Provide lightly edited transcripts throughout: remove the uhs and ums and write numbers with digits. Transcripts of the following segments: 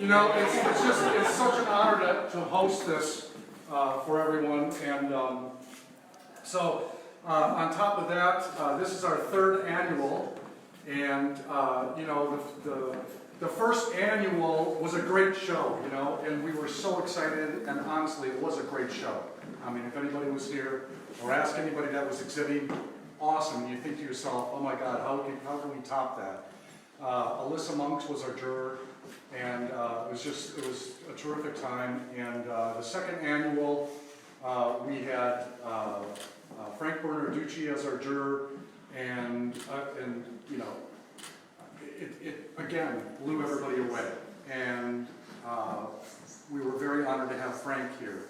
You know, it's such an honor to host this for everyone, and so on top of that, this is our third annual, and you know, the first annual was a great show, you know, and we were so excited, and honestly, it was a great show. I mean, if anybody was here, or ask anybody that was exhibiting, awesome, and you think to yourself, oh my God, how can we top that? Alyssa Monks was our juror, and it was a terrific time. And the second annual, we had Frank Bernarducci as our juror, and you know, it again blew everybody away, and we were very honored to have Frank here.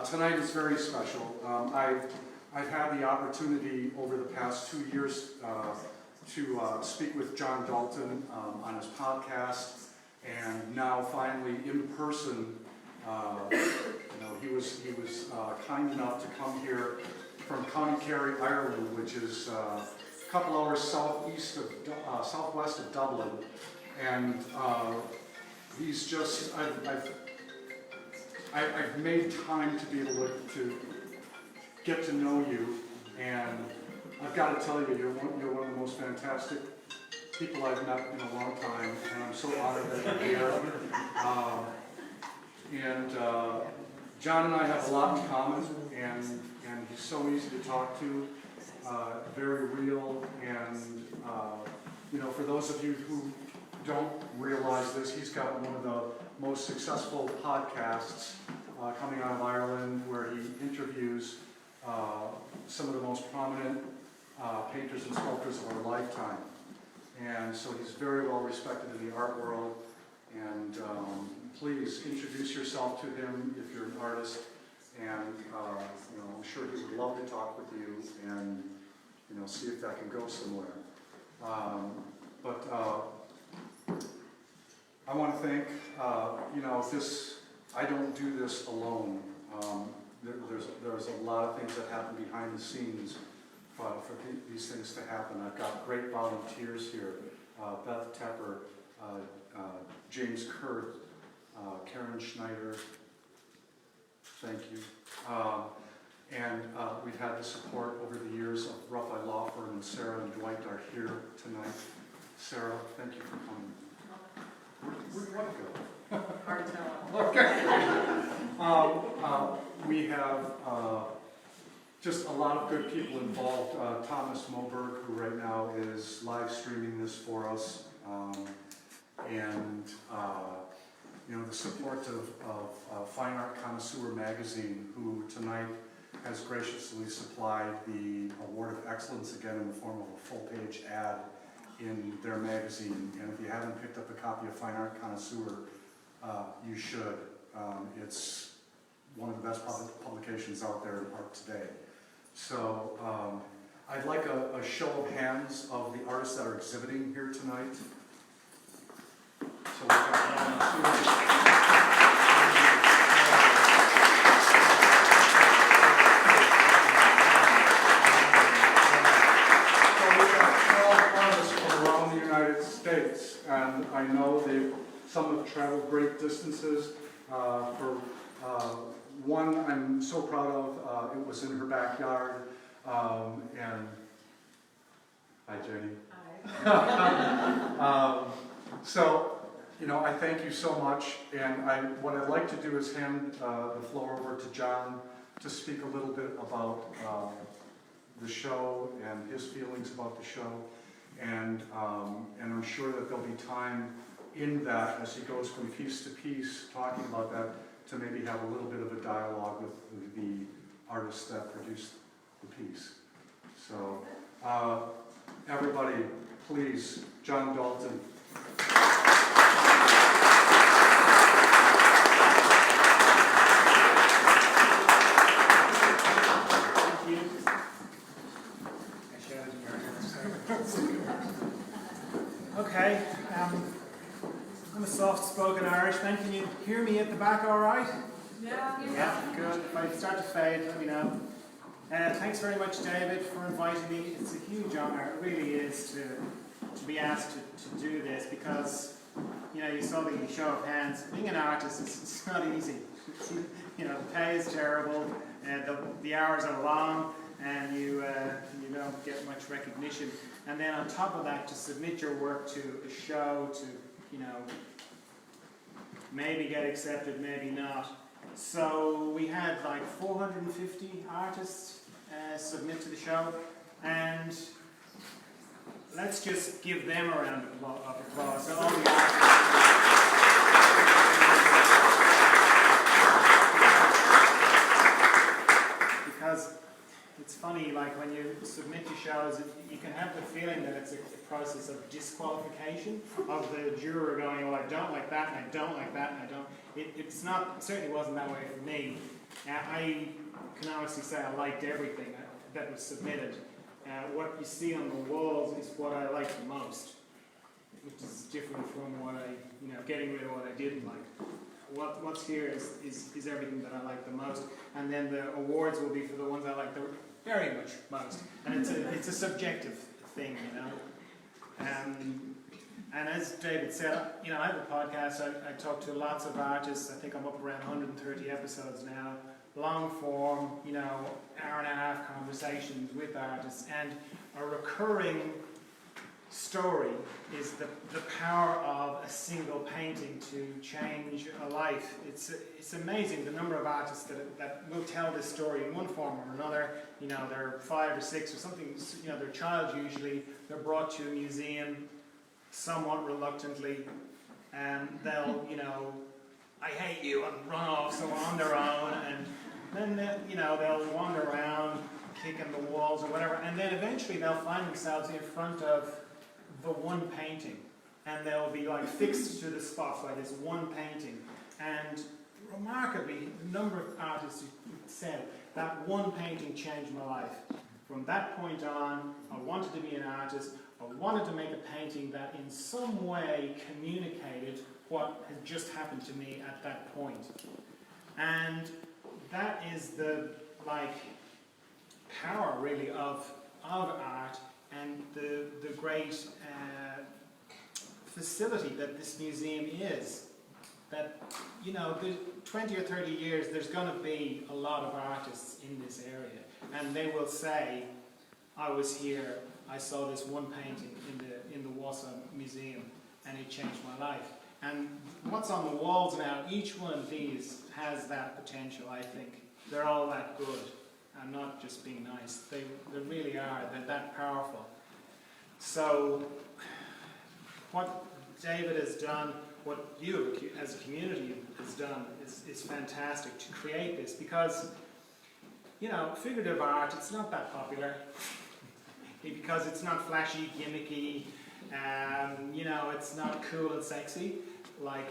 Tonight is very special. I've had the opportunity over the past 2 years to speak with John Dalton on his podcast, and now finally in person. You know, he was kind enough to come here from County Kerry, Ireland, which is a couple hours southwest of Dublin, and he's just I've made time to be able to get to know you, and I've got to tell you, you're one of the most fantastic people I've met in a long time, and I'm so honored that you're here. John and I have a lot in common, and he's so easy to talk to, very real, and you know, for those of you who don't realize this, he's got one of the most successful podcasts coming out of Ireland, where he interviews some of the most prominent painters and sculptors of our lifetime. And so he's very well respected in the art world, and please introduce yourself to him if you're an artist, and you know, I'm sure he would love to talk with you and, you know, see if that can go somewhere. But I want to thank, you know, I don't do this alone. There's a lot of things that happen behind the scenes for these things to happen. I've got great volunteers here, Beth Tepper, James Kurt, Karen Schneider, thank you. And we've had the support over the years of Raphael Law Firm, and Sarah and Dwight are here tonight. Sarah, thank you for coming. Where do you want to go? Hard to tell. Okay. We have just a lot of good people involved. Thomas Moberg, who right now is live streaming this for us, and you know, the support of Fine Art Connoisseur magazine, who tonight has graciously supplied the Award of Excellence again in the form of a full-page ad in their magazine. And if you haven't picked up a copy of Fine Art Connoisseur, you should. It's one of the best publications out there in art today. So I'd like a show of hands of the artists that are exhibiting here tonight. So we've got 1, 2. States, and I know some have traveled great distances. For one, I'm so proud of. It was in her backyard, and hi, Jenny. Hi. So, you know, I thank you so much, and what I'd like to do is hand the floor over to John to speak a little bit about the show and his feelings about the show. And I'm sure that there'll be time in that, as he goes from piece to piece, talking about that, to maybe have a little bit of a dialogue with the artists that produced the piece. So, everybody, please, John Dalton. Okay, I'm a soft-spoken Irishman. Can you hear me at the back all right? Yeah, good. If I start to fade, let me know. Thanks very much, David, for inviting me. It's a huge honour, it really is, to be asked to do this, because you saw the show of hands. Being an artist it's not easy. The pay is terrible, and the hours are long, and you don't get much recognition. And then on top of that, to submit your work to a show, to maybe get accepted, maybe not. So we had like 450 artists submit to the show, and let's just give them a round of applause. So all the artists. Because it's funny, like when you submit to shows, you can have the feeling that it's a process of disqualification of the juror going, oh, I don't like that, and I don't like that, and I don't. It certainly wasn't that way for me. I can honestly say I liked everything that was submitted. What you see on the walls is what I like the most, which is different from what getting rid of what I didn't like. What's here is everything that I like the most, and then the awards will be for the ones I like the very much most. And it's a subjective thing, And as David said, I have a podcast. I talk to lots of artists. I think I'm up around 130 episodes now. Long form, hour and a half conversations with artists, and a recurring story is the power of a single painting to change a life. It's amazing the number of artists that will tell this story in one form or another. They're 5 or 6 or something. They're child usually. They're brought to a museum somewhat reluctantly, and they'll I hate you and run off so on their own, and then they'll wander around kicking the walls or whatever, and then eventually they'll find themselves in front of the one painting, and they'll be like fixed to the spot by this one painting. And remarkably, the number of artists who said that one painting changed my life. From that point on, I wanted to be an artist. I wanted to make a painting that in some way communicated what had just happened to me at that point. And that is the power really of art, and the great facility that this museum is. That, the 20 or 30 years, there's going to be a lot of artists in this area, and they will say, I was here, I saw this one painting in the Wausau Museum, and it changed my life. And what's on the walls now, each one of these has that potential, I think. They're all that good. And not just being nice. They really are. They're that powerful. So, what David has done, what you as a community has done, is fantastic to create this, because, figurative art, it's not that popular. Because it's not flashy, gimmicky, it's not cool and sexy like,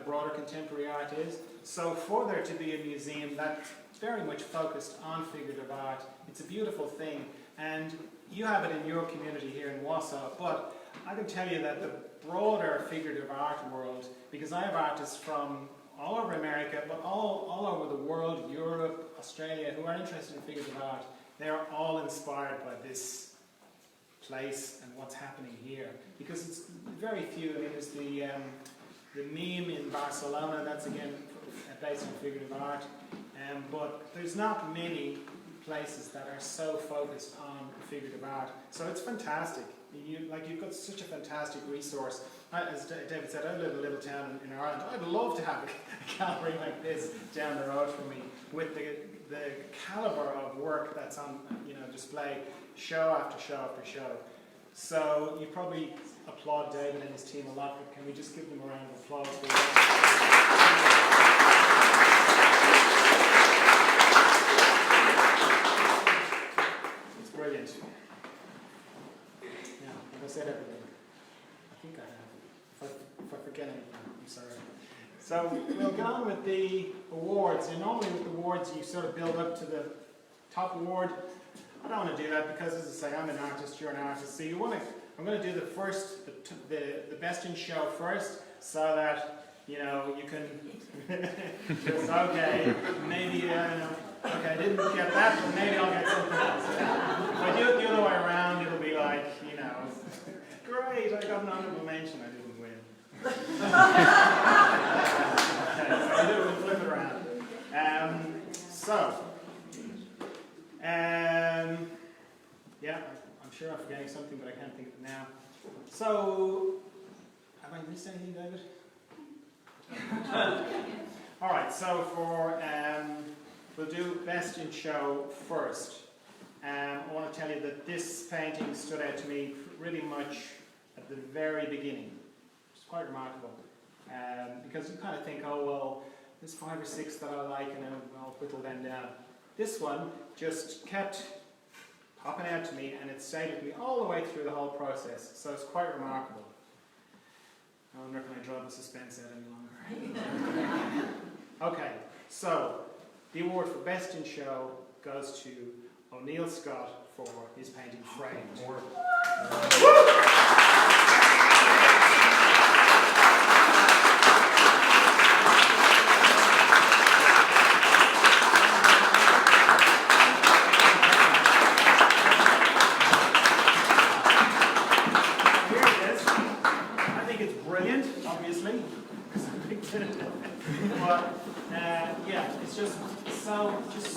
broader contemporary art is. So for there to be a museum that's very much focused on figurative art, it's a beautiful thing, and you have it in your community here in Wausau, but I can tell you that the broader figurative art world, because I have artists from all over America, but all over the world, Europe, Australia, who are interested in figurative art, they're all inspired by this place and what's happening here. Because it's very few, there's the meme in Barcelona, that's again based on figurative art, but there's not many places that are so focused on figurative art. So it's fantastic. You've got such a fantastic resource. As David said, I live in a little town in Ireland. I'd love to have a gallery like this down the road for me, with the caliber of work that's on display, show after show after show. So you probably applaud David and his team a lot, but can we just give them a round of applause for that? It's brilliant. Yeah, have I said everything? I think I have. If I forget anything, I'm sorry. So we'll get on with the awards. And normally with the awards, you sort of build up to the top award. I don't want to do that because, as I say, I'm an artist, you're an artist. So I'm going to do the best in show first, so that, you can, it's okay, maybe, okay, I didn't get that, but maybe I'll get something else. If I do it the other way around, it'll be like, great, I got an honorable mention, I didn't win. I'll do it and flip it around. Yeah, I'm sure I'm forgetting something, but I can't think of it now. So, have I missed anything, David? All right, so we'll do best in show first. I want to tell you that this painting stood out to me pretty much at the very beginning. It's quite remarkable. Because you kind of think, oh, well, there's 5 or 6 that I like, and I'll whittle them down. This one just kept popping out to me, and it stayed with me all the way through the whole process. So it's quite remarkable. I wonder if I draw the suspense out any longer. Okay, so the award for Best in Show goes to O'Neill Scott for his painting Framed.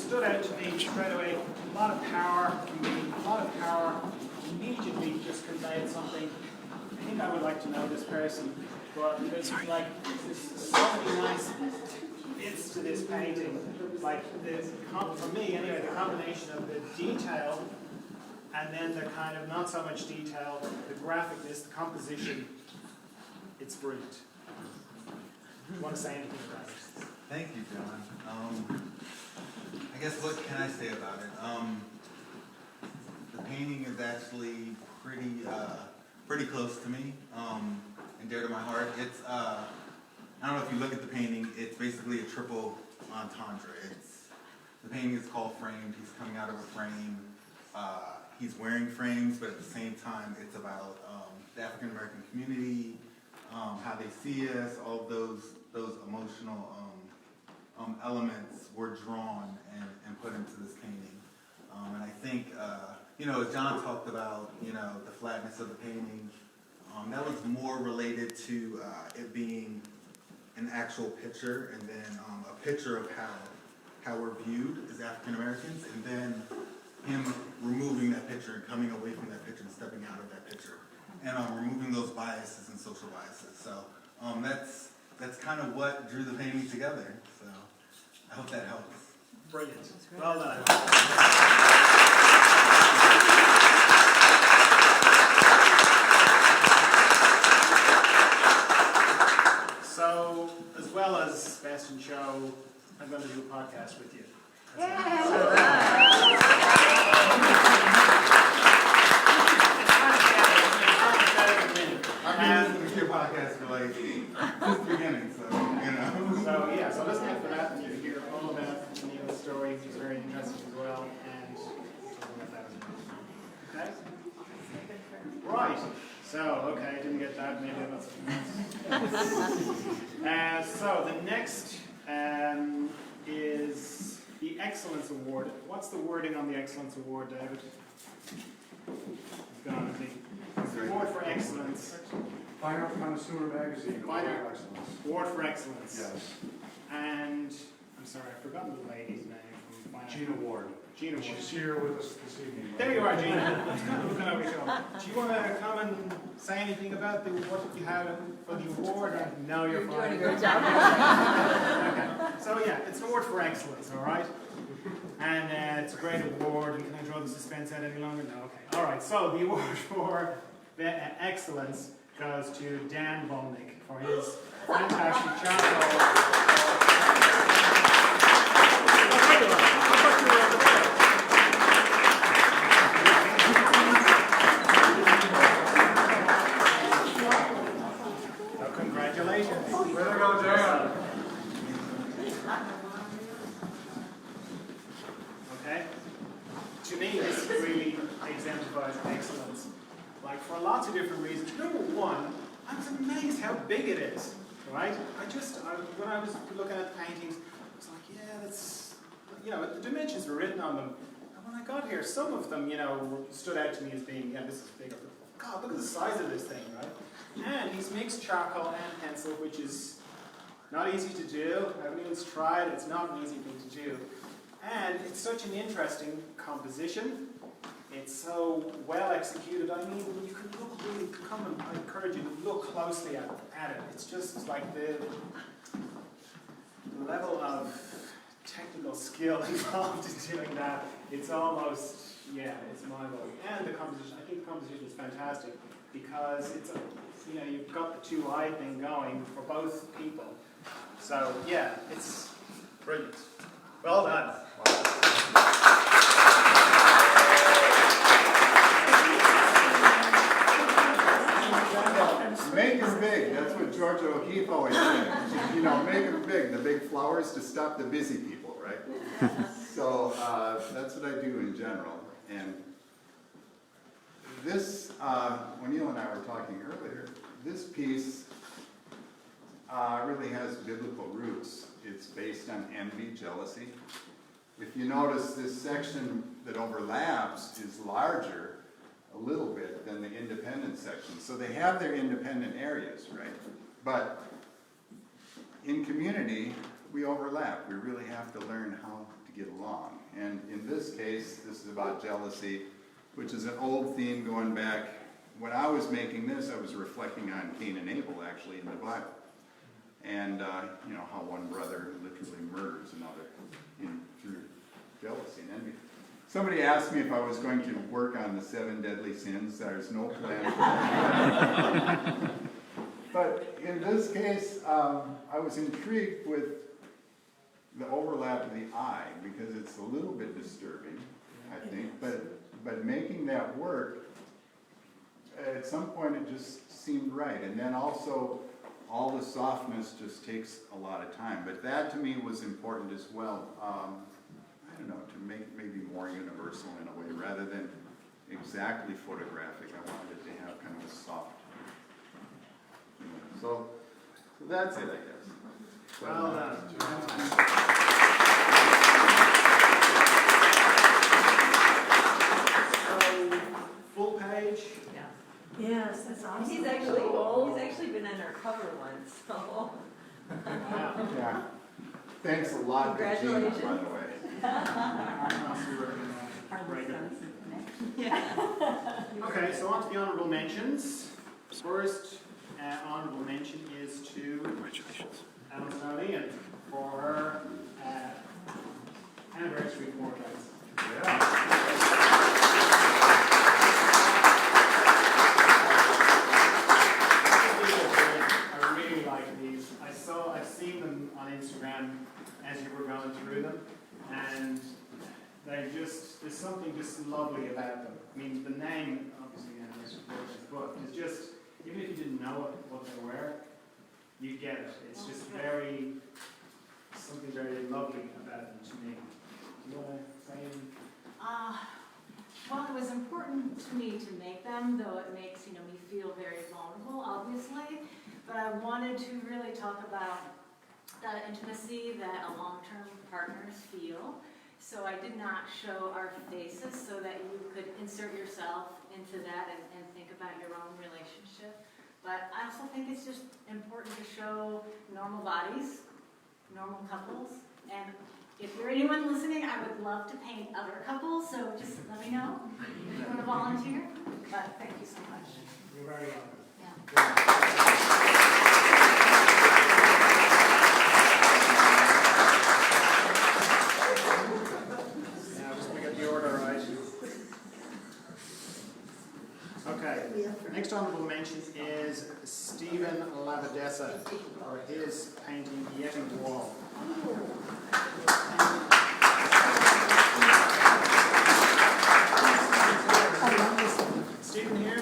Stood out to me straight away. A lot of power, immediately just conveyed something. I think I would like to know this person, but there's so many nice bits to this painting. Like, for me anyway, the combination of the detail and then the kind of not so much detail, the graphicness, the composition, it's brilliant. Do you want to say anything about it? Thank you, John. I guess what can I say about it? The painting is actually pretty close to me and dear to my heart. It's I don't know if you look at the painting. It's basically a triple entendre. The painting is called Framed. He's coming out of a frame. He's wearing frames, but at the same time, it's about the African American community, how they see us, all of those emotional elements were drawn and put into this painting. And I think, as John talked about, the flatness of the painting, that was more related to it being an actual picture, and then a picture of how we're viewed as African Americans, and then him removing that picture and coming away from that picture and stepping out of that picture, and removing those biases and social biases. So that's kind of what drew the painting together. So I hope that helps. Brilliant. Well done. So, as well as Best in Show, I'm going to do a podcast with you. I've been listening to your podcast for like since the beginning, so So yeah, so listen out for that, and you can hear all about Neil's story. He's very interesting as well, and we'll talk about that as well. Okay. Right. So okay, I didn't get that. Maybe about something else. So the next is the Excellence Award. What's the wording on the Excellence Award, David? It's gone with me. It's the Award for Excellence. Fine Art Connoisseur Magazine. Fine Art Excellence. Award for Excellence. Yes. And I'm sorry, I've forgotten the lady's name from Fine Art. Gina Ward. Gina Ward. She's here with us this evening. There you are, Gina. Looking over your shoulder. Do you want to come and say anything about what you had for the award? Or no, you're fine. Doing a good job. Okay. So yeah, it's an award for excellence, all right? And it's a great award. And can I draw the suspense out any longer? No. Okay. All right. So the award for excellence goes to Dan Volnick for his fantastic charcoal. Congratulations. Way to go, Dan. Okay? To me, this really exemplifies excellence. Like, for lots of different reasons. Number one, I was amazed how big it is, right? When I was looking at the paintings, I was like, yeah, that's, the dimensions were written on them. And when I got here, some of them, stood out to me as being, yeah, this is bigger. God, look at the size of this thing, right? And he's mixed charcoal and pencil, which is not easy to do. Everyone's tried, it's not an easy thing to do. And it's such an interesting composition. It's so well executed. I mean, you can look really, I encourage you to look closely at it. It's just like the level of technical skill involved in doing that. It's almost, yeah, it's mind-blowing. And the composition, I think the composition is fantastic because it's, you've got the two-eye thing going for both people. So, yeah, it's brilliant. Well done. Make them big, that's what George O'Keeffe always said. Make them big, the big flowers to stop the busy people, right? So that's what I do in general. And this, when Neil and I were talking earlier, this piece really has biblical roots. It's based on envy, jealousy. If you notice, this section that overlaps is larger a little bit than the independent section. So they have their independent areas, right? But in community, we overlap. We really have to learn how to get along. And in this case, this is about jealousy, which is an old theme going back. When I was making this, I was reflecting on Cain and Abel, actually, in the Bible. And, how one brother literally murders another through jealousy and envy. Somebody asked me if I was going to work on the 7 deadly sins. There's no plan for that. But in this case, I was intrigued with the overlap of the eye because it's a little bit disturbing, I think. But making that work, at some point it just seemed right. And then also, all the softness just takes a lot of time. But that to me was important as well. I don't know, to make it maybe more universal in a way, rather than exactly photographic. I wanted it to have kind of a soft, So that's it, I guess. Well done. So, full page. Yes, that's awesome. He's actually been in our cover once, so. Yeah. Thanks a lot to Gina, by the Congratulations. way. Okay, so on to the honourable mentions. First honourable mention is to Alison for her anniversary portraits. I really like these. I've seen them on Instagram as you were going through them, and there's something just lovely about them. I mean, the name, obviously, Anniversary Portraits book is just, even if you didn't know what they were, you get it. It's just something very lovely about them to me. Do you want to say anything? Well, it was important to me to make them, though it makes me feel very vulnerable, obviously. But I wanted to really talk about the intimacy that a long-term partners feel. So I did not show our faces so that you could insert yourself into that and think about your own relationship. But I also think it's just important to show normal bodies, normal couples, and if you're anyone listening, I would love to paint other couples, so just let me know if you want to volunteer. But thank you so much. You're very welcome. Yeah. Yeah, just to get the order right. Okay, next honourable mention is Stephen Lavadessa for his painting Yetting Wall. Stephen here?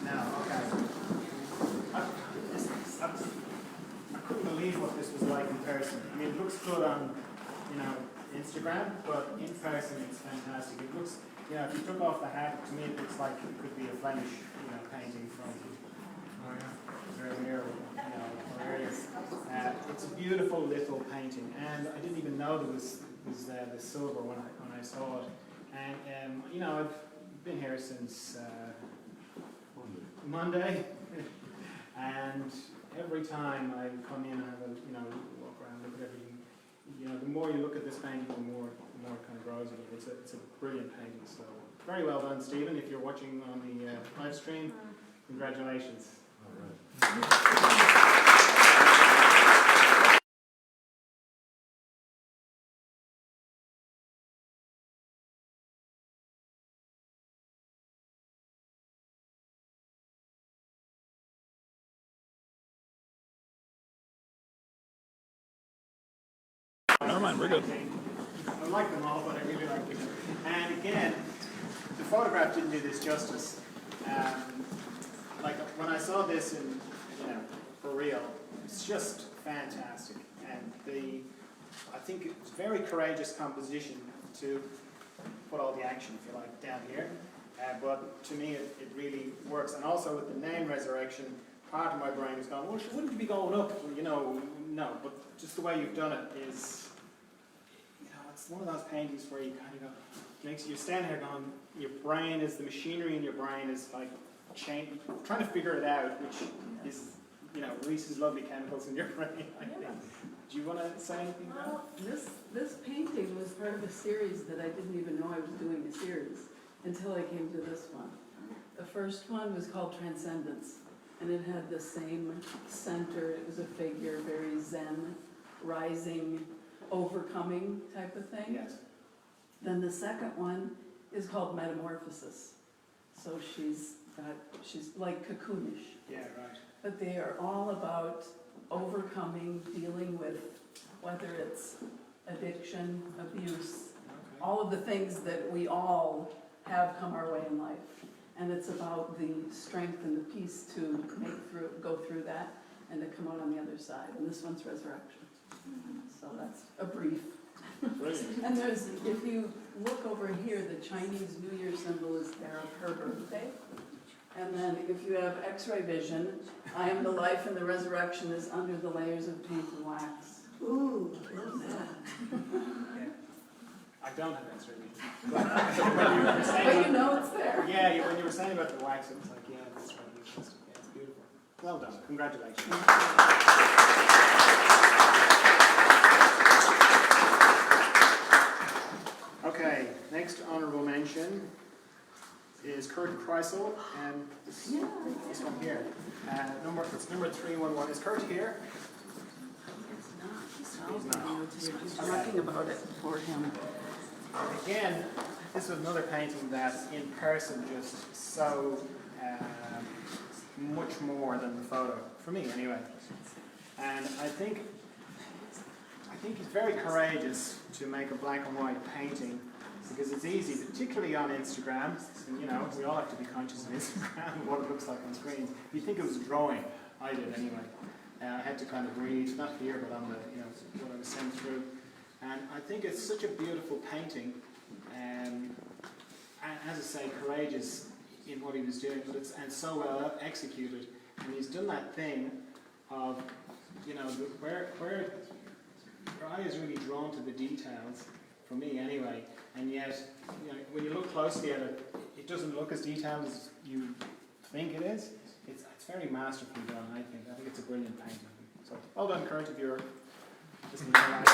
No, okay. I couldn't believe what this was like in person. I mean, it looks good on, Instagram, but in person it's fantastic. It looks, if you took off the hat, to me it looks like it could be a Flemish, painting from Vermeer, or area. It's a beautiful little painting, and I didn't even know there was the silver when I saw it. And I've been here since Monday, and every time I come in and have a, walk around, look at everything, the more you look at this painting, the more it kind of grows on you. It's a brilliant painting, so very well done, Stephen. If you're watching on the live stream, congratulations. All right. Never mind, we're good. I like them all, but I really like them. And again, the photograph didn't do this justice. Like when I saw this in, for real, it's just fantastic. And I think it's very courageous composition to put all the action, if you like, down here. But to me, it really works. And also with the name Resurrection, part of my brain is going, well, wouldn't you be going up? No. But just the way you've done it is, it's one of those paintings where you kind of go, you stand here going, the machinery in your brain is like trying to figure it out, which is, releases lovely chemicals in your brain, I think. Do you want to say anything about it? This painting was part of a series that I didn't even know I was doing a series until I came to this one. The first one was called Transcendence, and it had the same center. It was a figure, very zen, rising, overcoming type of thing. Yes. Then the second one is called Metamorphosis. So she's like cocoonish. Yeah, right. But they are all about overcoming, dealing with whether it's addiction, abuse, all of the things that we all have come our way in life. And it's about the strength and the peace to go through that and to come out on the other side. And this one's Resurrection. So that's a brief. Brilliant. And if you look over here, the Chinese New Year symbol is there of her birthday. And then if you have X-ray vision, I am the life and the resurrection is under the layers of paint and wax. Ooh, love that. Yeah. I don't have X-ray vision. But you know it's there. Yeah, when you were saying about the wax, it was like, yeah, that's right. It's beautiful. Well done. Congratulations. Okay, next honorable mention is Kurt Kreisel, and this one here. It's number 311. Is Kurt here? He's not. He's talking about it for him. Again, this was another painting that in person just so much more than the photo, for me anyway. And I think it's very courageous to make a black and white painting because it's easy, particularly on Instagram. And we all have to be conscious of Instagram and what it looks like on screens. You think it was a drawing. I did anyway. I had to kind of read, not here, but on the, what I was sent through. And I think it's such a beautiful painting, and as I say, courageous in what he was doing, and so well executed. And he's done that thing of, where your eye is really drawn to the details, for me anyway, and yet, when you look closely at it, it doesn't look as detailed as you think it is. It's very masterfully done, I think. I think it's a brilliant painting. So, well done, Kurt, if you're listening to that.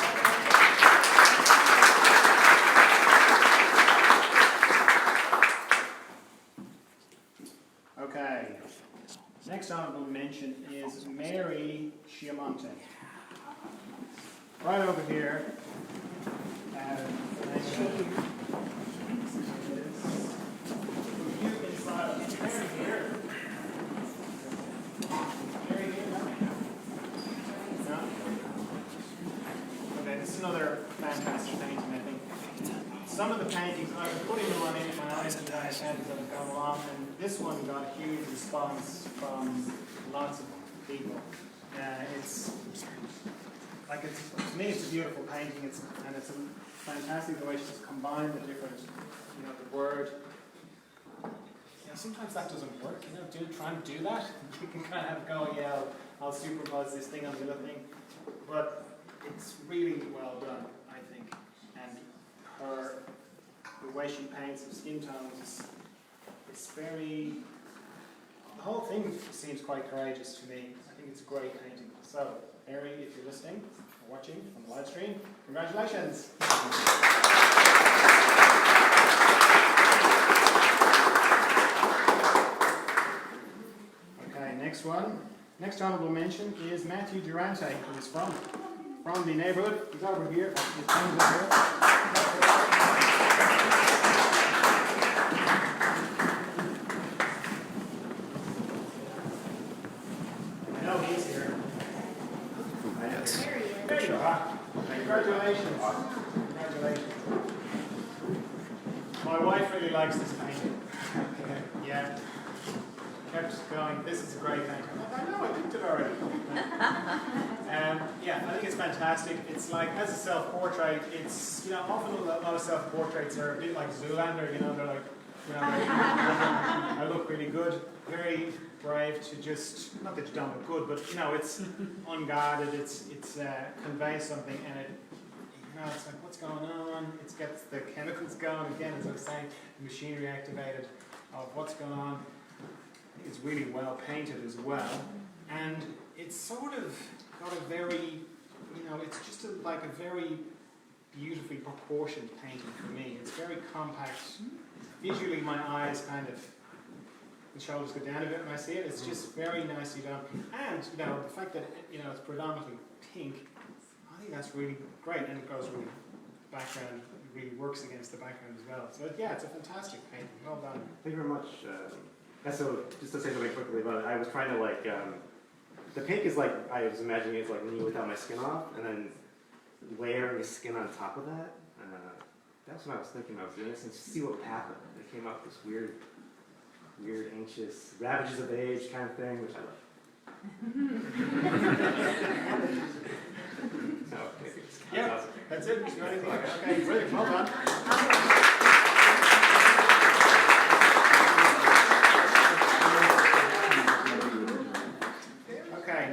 Okay, next honorable mention is Mary Chiamonte. Right over here. Okay, this is another fantastic painting, I think. Some of the paintings, I was putting them on in my eyes and I had that have gone along, and this one got a huge response from lots of people. To me, it's a beautiful painting, and it's fantastic the way she's combined the different, the word. Sometimes that doesn't work, trying to do that. You can kind of go, yeah, I'll superimpose this thing on the other thing. But it's really well done, I think. And the way she paints her skin tones is very, the whole thing seems quite courageous to me. I think it's a great painting. So, Mary, if you're listening or watching on the live stream, congratulations. Okay, next one. Next honourable mention is Matthew Durante, who is from the neighbourhood. He's over here. His friends over here. I know he's here. There you are. Congratulations. Congratulations. My wife really likes this painting. Yeah. Kept going, this is a great painting. I know, I picked it already. Yeah, I think it's fantastic. It's like, as a self-portrait, it's, often a lot of self-portraits are a bit like Zoolander, they're like, I look really good. Very brave to just, not that you don't look good, but, it's unguarded, it's conveys something, and it, it's like, what's going on? It gets the chemicals going again, as I was saying, the machinery activated of what's going on. It's really well painted as well, and it's sort of got a very, it's just like a very beautifully proportioned painting for me. It's very compact. Visually, my eyes kind of, the shoulders go down a bit when I see it. It's just very nicely done, and the fact that it's predominantly pink, I think that's really great, and it goes really background. It really works against the background as well. So yeah, it's a fantastic painting. Well done. Thank you very much. So, just to say something quickly about it, I was trying to the pink is like, I was imagining it's like me without my skin off, and then layering the skin on top of that. That's what I was thinking when I was doing this, and see what would happen. It came out this weird, anxious, ravages of age kind of thing, which I love. So, yeah, that's it. Is there anything? Okay, brilliant. Well done.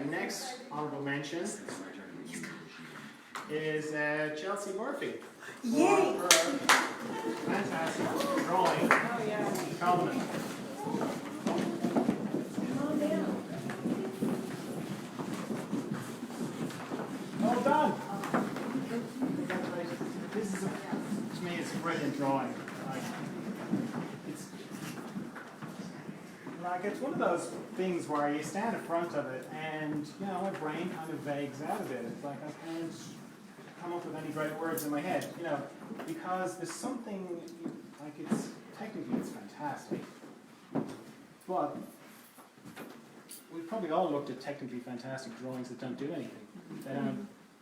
Next honourable mention is Chelsea Murphy. Yay! For fantastic drawing. Oh, yeah. Covenant. Well done. Congratulations. This is, to me, it's a brilliant drawing. It's one of those things where you stand in front of it and, my brain kind of vagues out a bit. It's like I can't come up with any great words in my head, because there's something, technically it's fantastic, but we've probably all looked at technically fantastic drawings that don't do anything.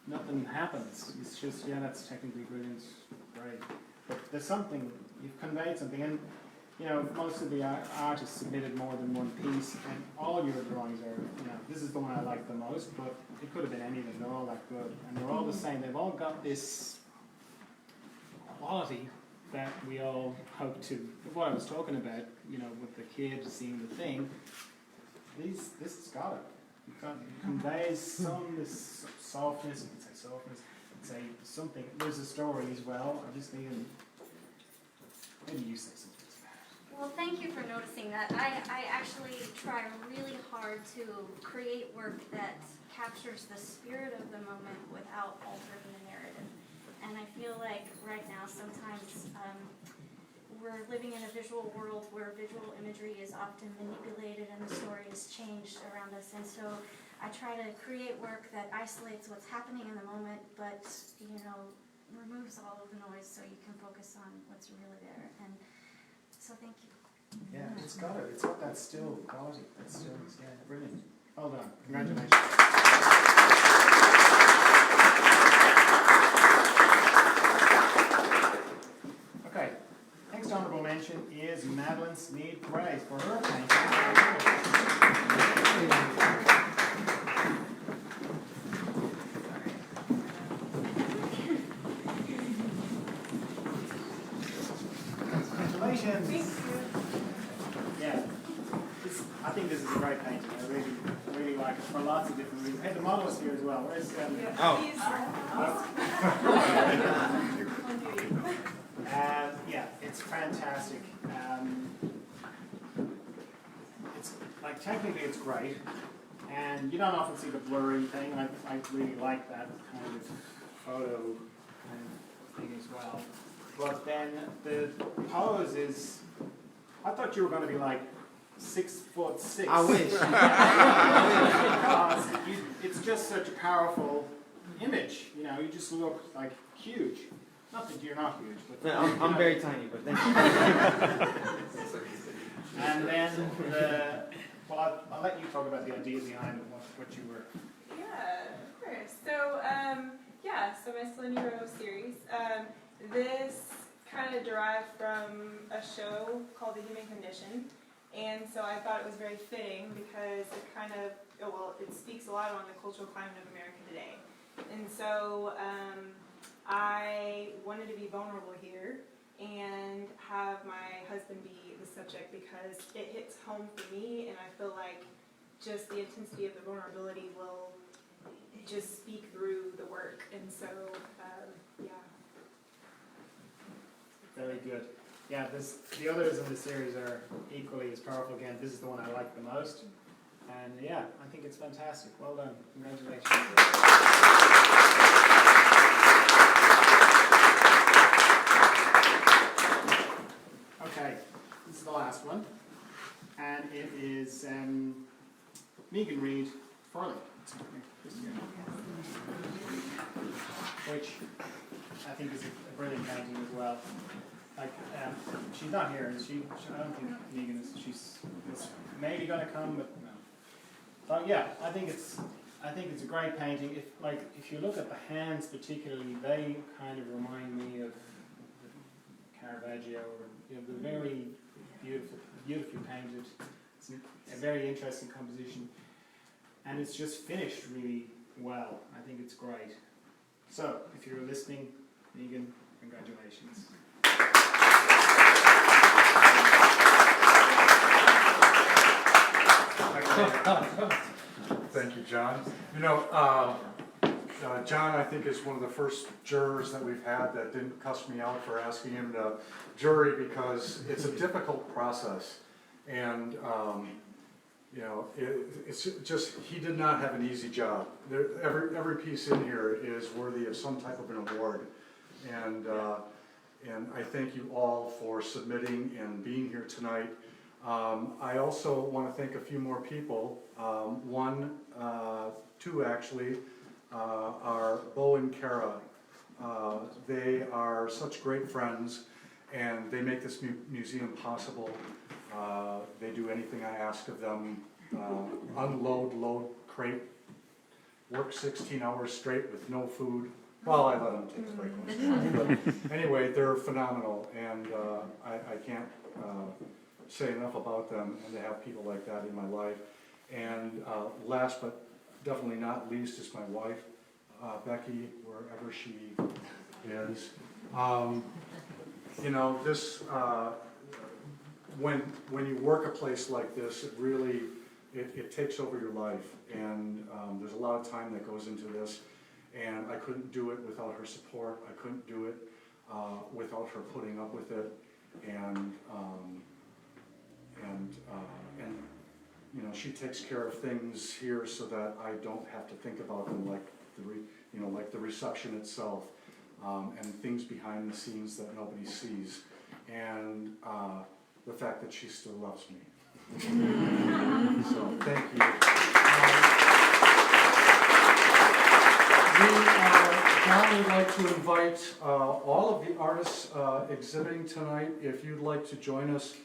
Nothing happens. It's just, that's technically brilliant, great. But there's something, you've conveyed something, and most of the artists submitted more than one piece, and all your drawings are, this is the one I like the most, but it could have been any of them. They're all that good, and they're all the same. They've all got this quality that we all hope to. What I was talking about, with the kid seeing the thing, this has got it. It conveys this softness. You can say softness. You can say something. There's a story as well. I just think maybe you say something. Well, thank you for noticing that. I actually try really hard to create work that captures the spirit of the moment without altering the narrative. And I feel like right now sometimes we're living in a visual world where visual imagery is often manipulated and the story is changed around us. And so I try to create work that isolates what's happening in the moment, but removes all of the noise so you can focus on what's really there. And so thank you. Yeah, it's got it. It's got that still quality. That still is, brilliant. Well done. Congratulations. Okay, next honourable mention is Madeline Sneed Price for her painting. Congratulations. Yeah, I think this is a great painting. I really like it for lots of different reasons. Hey, the model is here as well. Where's yeah, it's fantastic. it's like technically it's great, and you don't often see the blurry thing. I really like that kind of photo kind of thing as well. But then the pose is, I thought you were going to be like 6'6". I wish. Because it's just such a powerful image. You know, you just look like huge. Not that you're not huge, but No, I'm very tiny, but thank you. And then I'll let you talk about the idea behind what you were. Yeah, of course. So so my Selene Row series. This kind of derived from a show called The Human Condition, and so I thought it was very fitting because it speaks a lot on the cultural climate of America today. And so I wanted to be vulnerable here and have my husband be the subject because it hits home for me, and I feel like just the intensity of the vulnerability will just speak through the work. And so, yeah. Very good. Yeah, the others in the series are equally as powerful. Again, this is the one I like the most. And yeah, I think it's fantastic. Well done. Congratulations. Okay, this is the last one. And it is Megan Reid Farley, which I think is a brilliant painting as well. Like, she's not here, and I don't think Megan is. She's maybe going to come, but no. But yeah, I think it's a great painting. If you look at the hands particularly, they kind of remind me of Caravaggio, or they're very beautifully painted. It's a very interesting composition, and it's just finished really well. I think it's great. So, if you're listening, Megan, congratulations. Thank you, John. John, I think, is one of the first jurors that we've had that didn't cuss me out for asking him to jury, because it's a difficult process. And, it's just, he did not have an easy job. Every piece in here is worthy of some type of an award. And I thank you all for submitting and being here tonight. I also want to thank a few more people. Two actually, are Bo and Kara. They are such great friends, and they make this museum possible. They do anything I ask of them. Unload, load, crate, work 16 hours straight with no food. Well, I let them take a break once in a while. But anyway, they're phenomenal, and I can't say enough about them, and to have people like that in my life. And last but definitely not least is my wife, Becky, wherever she is. When you work a place like this, it really takes over your life, and there's a lot of time that goes into this, and I couldn't do it without her support. I couldn't do it without her putting up with it, and she takes care of things here so that I don't have to think about them, like the reception itself, and things behind the scenes that nobody sees, and the fact that she still loves me. So thank you. John would like to invite all of the artists exhibiting tonight, if you'd like to join us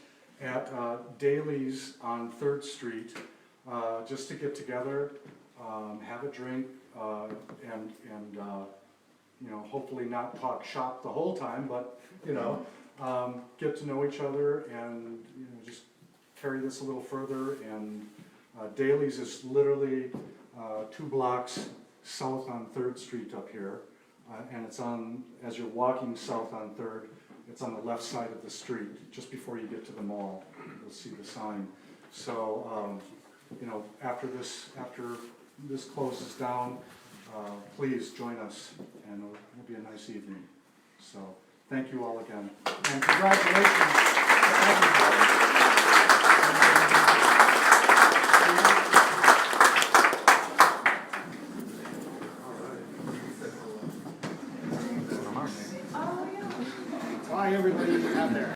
at Daly's on 3rd Street, just to get together, have a drink, and hopefully not talk shop the whole time, but get to know each other, and just carry this a little further. And Daly's is literally 2 blocks south on 3rd Street up here, and it's as you're walking south on 3rd, it's on the left side of the street, just before you get to the mall. You'll see the sign. So, after this closes down, please join us, and it'll be a nice evening. So, thank you all again, and congratulations to everybody. Bye, everybody out there.